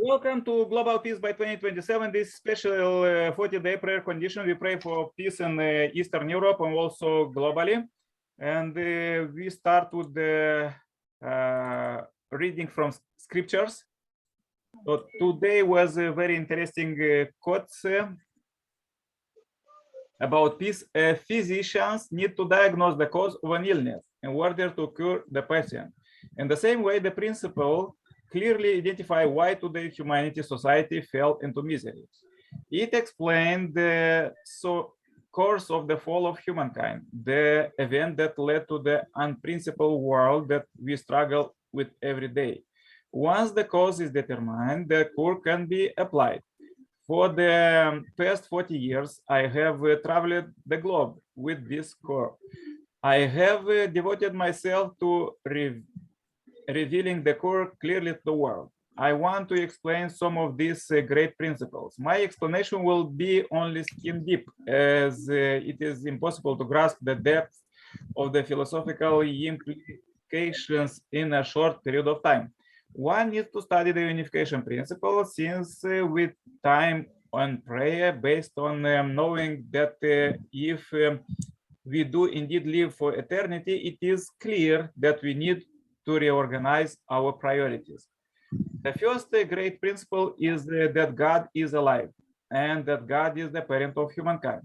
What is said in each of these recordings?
Welcome to Global Peace by 2027. This special 40-day prayer condition. We pray for peace in Eastern Europe and also globally. And we start with the reading from scriptures. So today was a very interesting quotes about peace. Physicians need to diagnose the cause of an illness in order to cure the patient. In the same way, the principle clearly identify why today humanity society fell into misery. It explained the course of the fall of humankind, the event that led to the unprincipled world that we struggle with every day. Once the cause is determined, the cure can be applied. For the past 40 years, I have traveled the globe with this core. I have devoted myself to revealing the core clearly to the world. I want to explain some of these great principles. My explanation will be only skin deep, as it is impossible to grasp the depth of the philosophical implications in a short period of time. One needs to study the unification principle, since with time and prayer, based on knowing that if we do indeed live for eternity, it is clear that we need to reorganize our priorities. The first great principle is that God is alive and that God is the parent of humankind.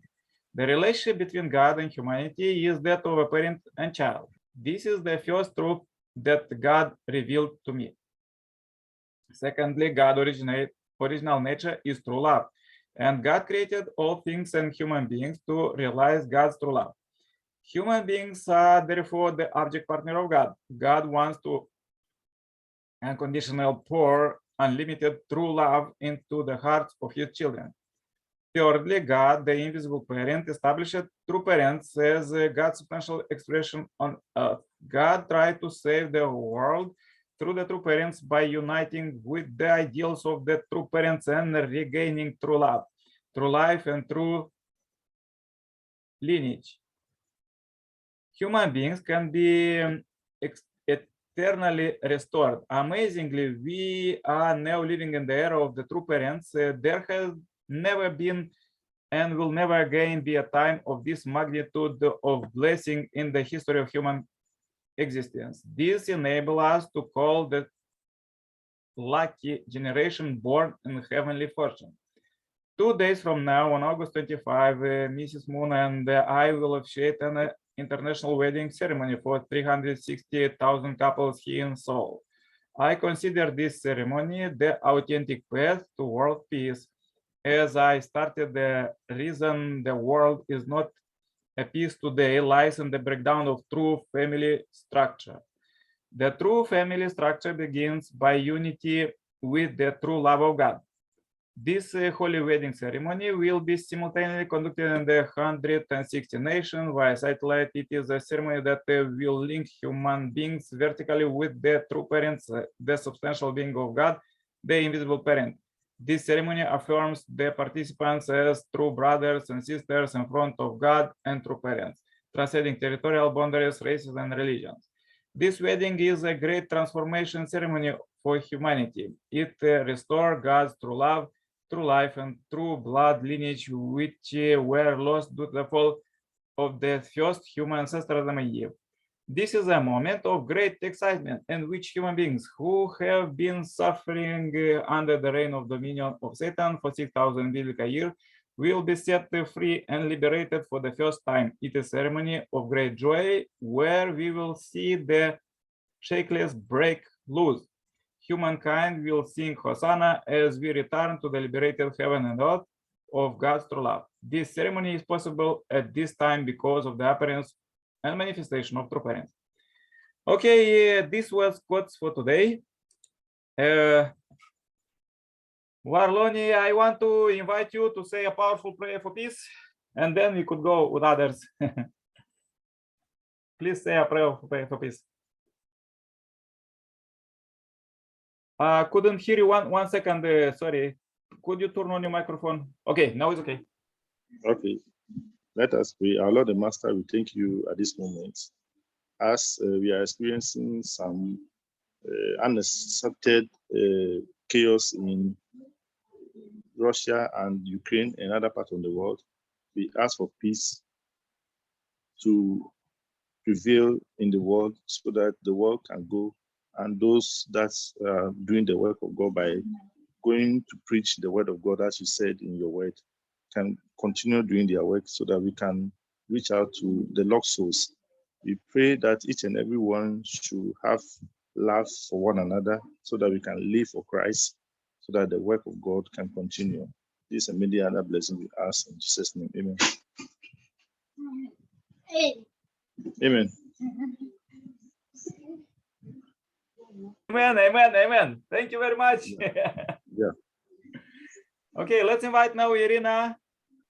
The relationship between God and humanity is that of a parent and child. This is the first truth that God revealed to me. Secondly, God's original nature is true love, and God created all things and human beings to realize God's true love. Human beings are therefore the object partner of God. God wants to unconditional pour unlimited true love into the hearts of his children. Thirdly, God, the invisible parent, established true parents as God's potential expression on earth. God tried to save the world through the true parents by uniting with the ideals of the true parents and regaining true love, true life, and true lineage. Human beings can be eternally restored. Amazingly, we are now living in the era of the true parents. There has never been and will never again be a time of this magnitude of blessing in the history of human existence. This enables us to call the lucky generation born in heavenly fortune. 2 days from now, on August 25, Mrs. Moon and I will officiate an international wedding ceremony for 360,000 couples here in Seoul. I consider this ceremony the authentic path to world peace. As I started, the reason the world is not at peace today lies in the breakdown of true family structure. The true family structure begins by unity with the true love of God. This holy wedding ceremony will be simultaneously conducted in the 160 nations via satellite. It is a ceremony that will link human beings vertically with the true parents, the substantial being of God, the invisible parent. This ceremony affirms the participants as true brothers and sisters in front of God and true parents, transcending territorial boundaries, races, and religions. This wedding is a great transformation ceremony for humanity. It restores God's true love, true life, and true blood lineage, which were lost due to the fall of the first human ancestor Adam and Eve. This is a moment of great excitement in which human beings who have been suffering under the reign of dominion of Satan for 6,000 biblical years will be set free and liberated for the first time. It is a ceremony of great joy where we will see the shackles break loose. Humankind will sing Hosanna as we return to the liberated heaven and earth of God's true love. This ceremony is possible at this time because of the appearance and manifestation of true parents. Okay, this was quotes for today. Varloni, I want to invite you to say a powerful prayer for peace, and then we could go with others. Please say a prayer for peace. Couldn't hear you. One second. Sorry. Could you turn on your microphone? Okay, now it's okay. Okay. Let us pray. Our Lord and Master, we thank you at this moment as we are experiencing some unaccepted chaos in Russia and Ukraine and other parts of the world. We ask for peace to prevail in the world so that the world can go, and those that's doing the work of God by going to preach the word of God, as you said in your word, can continue doing their work so that we can reach out to the lost souls. We pray that each and every one should have love for one another so that we can live for Christ, so that the work of God can continue. This and many other blessings we ask in Jesus' name. Amen. Amen. Amen, amen, amen. Thank you very much. Yeah. Okay, let's invite now Irina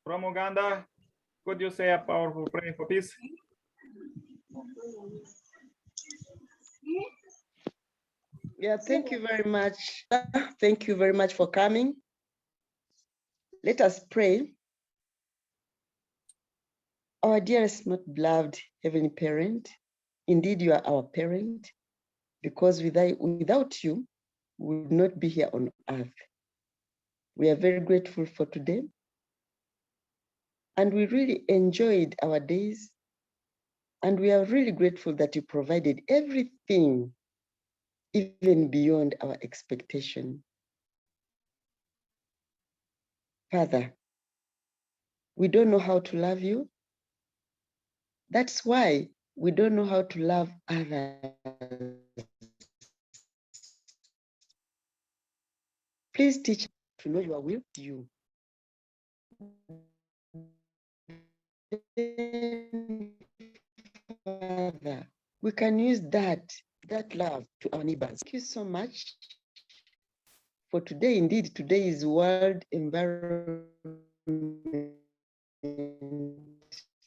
from Uganda. Could you say a powerful prayer for peace? Yeah, thank you very much. Thank you very much for coming. Let us pray. Our dearest, most beloved Heavenly Parent, indeed you are our parent, because without you, we would not be here on earth. We are very grateful for today, and we really enjoyed our days, and we are really grateful that you provided everything, even beyond our expectation. Father, we don't know how to love you. That's why we don't know how to love others. Please teach us to know your will to you. Father, we can use that love to our neighbors. Thank you so much for today. Indeed, today is World Environment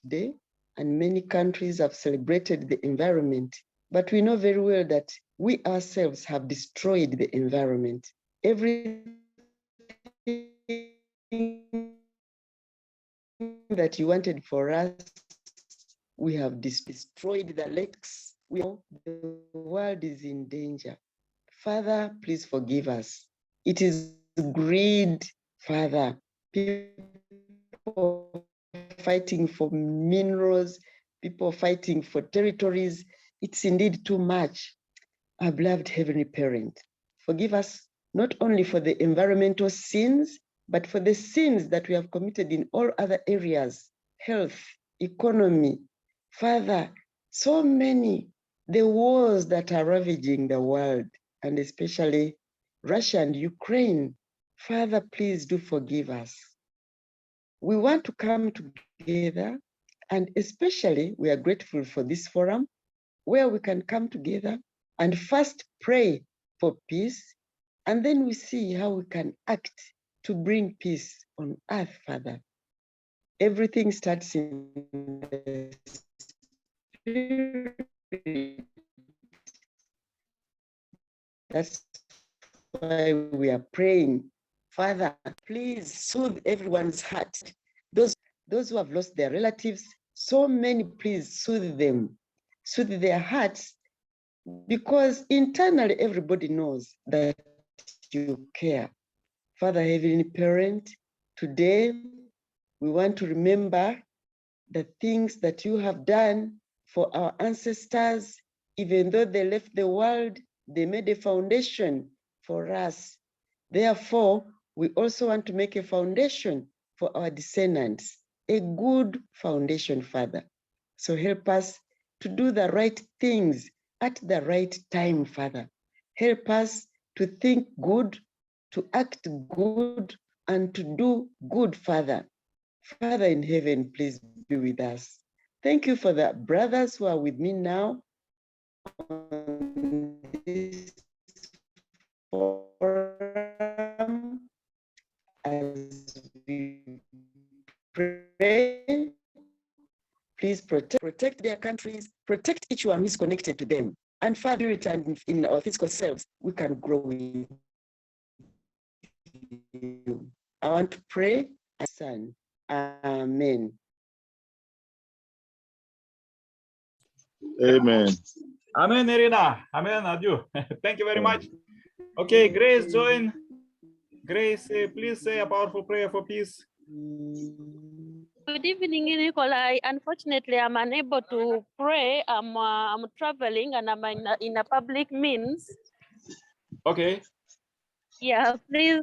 Day, and many countries have celebrated the environment. But we know very well that we ourselves have destroyed the environment. Everything that you wanted for us, we have destroyed the lakes. The world is in danger. Father, please forgive us. It is greed, Father. People fighting for minerals, people fighting for territories. It's indeed too much. Our beloved Heavenly Parent, forgive us not only for the environmental sins, but for the sins that we have committed in all other areas, health, economy. Father, so many, the wars that are ravaging the world, and especially Russia and Ukraine. Father, please do forgive us. We want to come together, and especially we are grateful for this forum where we can come together and first pray for peace, and then we see how we can act to bring peace on earth, Father. Everything starts in the spirit. That's why we are praying. Father, please soothe everyone's heart. Those who have lost their relatives, so many, please soothe them, soothe their hearts, because internally everybody knows that you care. Father, Heavenly Parent, today we want to remember the things that you have done for our ancestors. Even though they left the world, they made a foundation for us. Therefore, we also want to make a foundation for our descendants, a good foundation, Father. So help us to do the right things at the right time, Father. Help us to think good, to act good, and to do good, Father. Father in heaven, please be with us. Thank you for the brothers who are with me now on this forum as we pray. Please protect their countries, protect each one who is connected to them. And Father, return in our physical selves, we can grow with you. I want to pray, Son. Amen. Amen. Amen, Irina. Amen, adieu. Thank you very much. Okay, Grace, join Grace, please say a powerful prayer for peace. Good evening, Nicola. Unfortunately, I'm unable to pray. I'm traveling and I'm in a public means. Okay. Yeah, please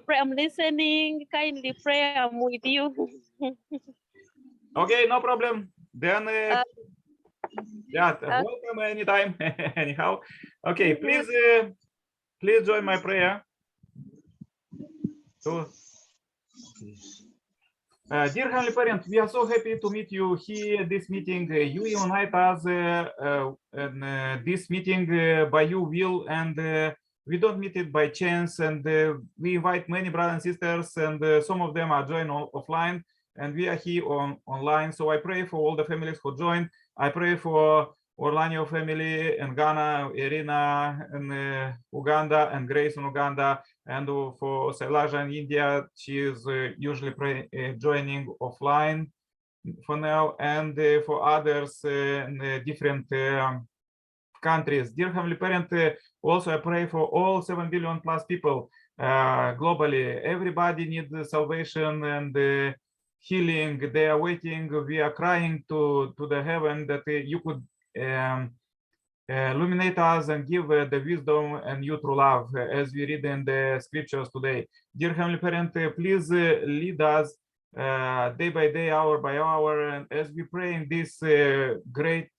pray. I'm listening. Kindly pray. I'm with you. Okay, no problem. Then, yeah, welcome anytime. Anyhow, okay, please, please join my prayer. So, dear Heavenly Parent, we are so happy to meet you here. This meeting, you unite us in this meeting by your will, and we don't meet it by chance. And we invite many brothers and sisters, and some of them are joined offline, and we are here online. So I pray for all the families who joined. I pray for Orlando family in Ghana, Irina in Uganda, and Grace in Uganda, and for Sailaja in India. She is usually joining offline for now, and for others in different countries. Dear Heavenly Parent, also I pray for all 7 billion plus people globally. Everybody needs salvation and healing. They are waiting. We are crying to the heaven that you could illuminate us and give the wisdom and you true love, as we read in the scriptures today. Dear Heavenly Parent, please lead us day by day, hour by hour, and as we pray in this great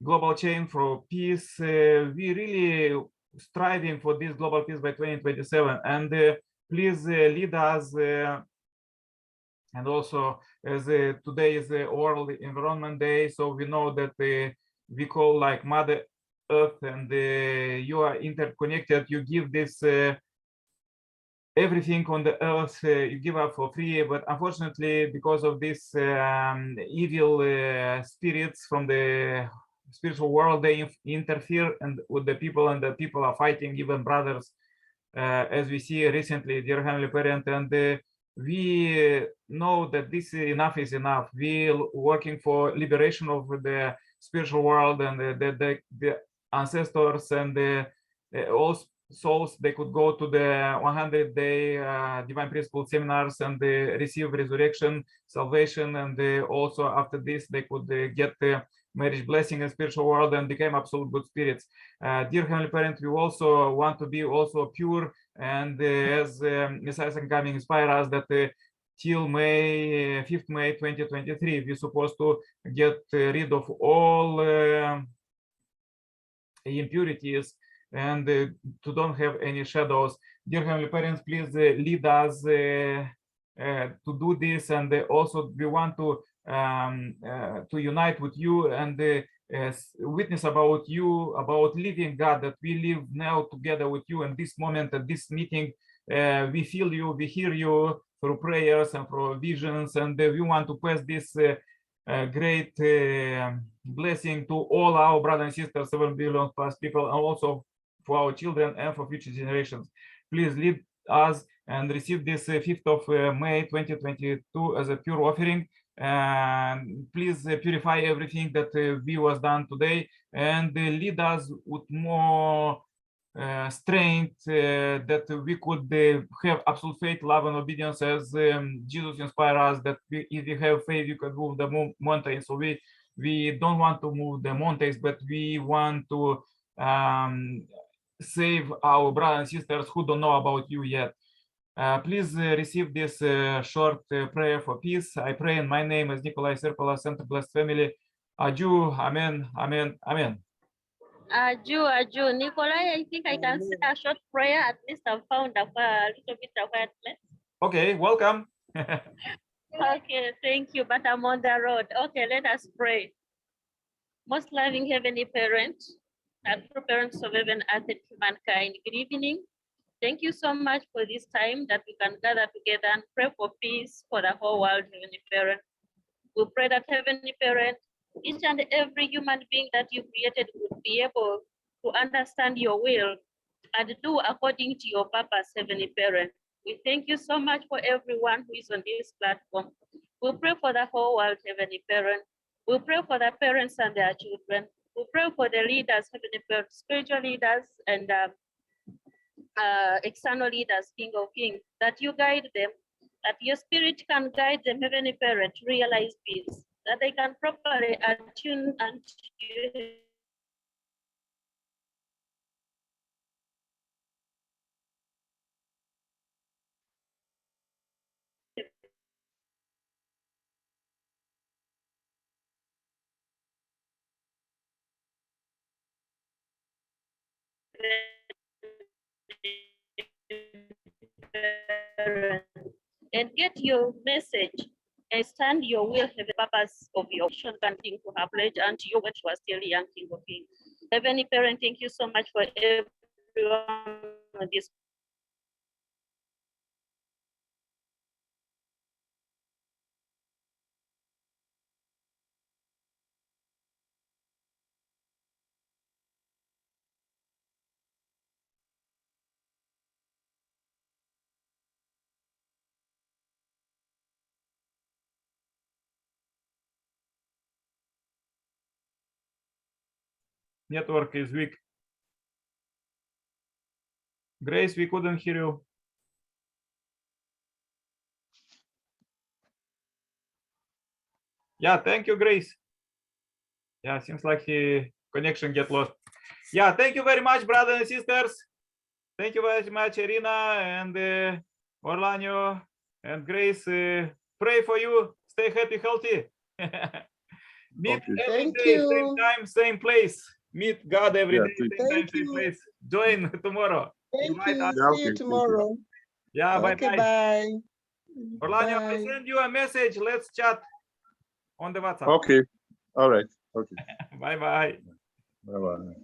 global chain for peace, we really striving for this global peace by 2027, and please lead us. And also, as today is the World Environment Day, so we know that we call like Mother Earth, and you are interconnected. You give this everything on the earth, you give up for free, but unfortunately, because of this evil spirits from the spiritual world, they interfere and with the people, and the people are fighting, even brothers, as we see recently, dear Heavenly Parent, and we know that this enough is enough. We working for liberation of the spiritual world, and the ancestors and all souls, they could go to the 100-day divine principle seminars and receive resurrection, salvation, and also after this they could get marriage blessing in spiritual world and became absolute good spirits. Dear Heavenly Parent, we also want to be also pure, and as Messiah coming inspire us that till May 5th May 2023 we're supposed to get rid of all impurities and to don't have any shadows. Dear Heavenly Parents, please lead us to do this, and also we want to unite with you and witness about you, about living God, that we live now together with you in this moment, at this meeting. We feel you, we hear you through prayers and through visions, and we want to pass this great blessing to all our brothers and sisters, 7 billion plus people, and also for our children and for future generations. Please lead us and receive this 5th of May 2022 as a pure offering. And please purify everything that we was done today, and lead us with more strength, that we could have absolute faith, love, and obedience, as Jesus inspired us, that if we have faith, you can move the mountains. So we don't want to move the mountains, but we want to save our brothers and sisters who don't know about you yet. Please receive this short prayer for peace. I pray in my name as Nikolai Serpala, Center Blessed Family. Adieu, Amen, Amen, Amen. Aju. Nikolai, I think I can say a short prayer. At least I've found a little bit of quiet place. Okay, welcome. Okay, thank you, but I'm on the road. Okay, let us pray. Most loving Heavenly Parent, and true parents of heaven, earth, and humankind, good evening. Thank you so much for this time that we can gather together and pray for peace for the whole world, Heavenly Parent. We pray that, Heavenly Parent, each and every human being that you created would be able to understand your will and do according to your purpose, Heavenly Parent. We thank you so much for everyone who is on this platform. We pray for the whole world, Heavenly Parent. We pray for the parents and their children. We pray for the leaders, Heavenly Parent, spiritual leaders and external leaders, King of Kings, that you guide them, that your spirit can guide them, Heavenly Parent, to realize peace, that they can properly attune and and get your message and stand your will, have the purpose of your action, continue to have pledge unto you when you are still young, King of Kings. Heavenly Parent, thank you so much for everyone on this. Network is weak. Grace, we couldn't hear you. Yeah, thank you, Grace. Yeah, seems like the connection get lost. Yeah, thank you very much, brothers and sisters. Thank you very much, Irina and Orlando and Grace. Pray for you. Stay happy, healthy. Meet Okay. every Thank day, same you. time, same place. Meet God every Yeah, day, thank same time, Thank same you. place. Join tomorrow. Thank Invite you. us. Yeah, See you okay, thank you. tomorrow. Yeah, bye Okay, bye. bye. Orlando, I Bye. send you a message. Let's chat on the WhatsApp. Okay. All right. Okay. Bye bye. Bye-bye.